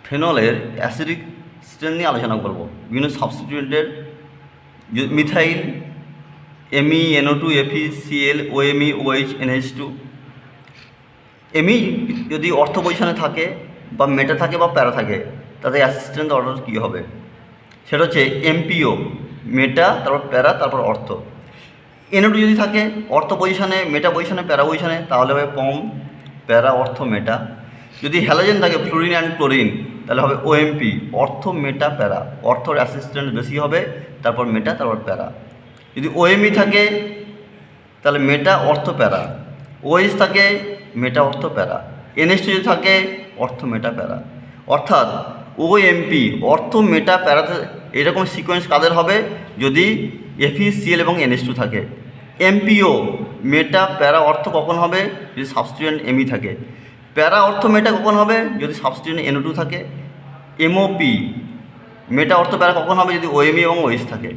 ফেনলের acidic strain নিয়ে আলোচনা করব। বিভিন্ন সাবস্টিটিউয়েন্টের methyl, ME, NO2, Fe, Cl, OMe, OH, NH2। ME যদি অর্থ পজিশনে থাকে বা মেটা থাকে বা প্যারা থাকে, তাদের অ্যাসিস্ট্যান্ট অর্ডার কী হবে? সেটা হচ্ছে MPO, মেটা, তারপর প্যারা, তারপর অর্থ। NO2 যদি থাকে অর্থ পজিশনে, মেটা পজিশনে, প্যারা পজিশনে, তাহলে হবে পম, প্যারা, অর্থ, মেটা। যদি হ্যালোজেন থাকে ফ্লোরিন অ্যান্ড ক্লোরিন, তাহলে হবে OMP, অর্থ, মেটা, প্যারা। অর্থর অ্যাসিস্ট্যান্ট বেশি হবে, তারপর মেটা, তারপর প্যারা। যদি OMe থাকে তাহলে মেটা, অর্থ, প্যারা। OH থাকে মেটা, অর্থ, প্যারা। NH2 যদি থাকে অর্থ, মেটা, প্যারা। অর্থাৎ OMP, অর্থ, মেটা, প্যারাতে এরকম সিকোয়েন্স কাদের হবে? যদি Fe, Cl এবং NH2 থাকে। MPO, মেটা, প্যারা, অর্থ কখন হবে? যদি সাবস্টিটিউয়েন্ট এমই থাকে। প্যারা, অর্থ, মেটা কখন হবে? যদি সাবস্টিটিউয়েন্ট NO2 থাকে। MOP, মেটা, অর্থ, প্যারা কখন হবে? যদি OMe এবং OH থাকে।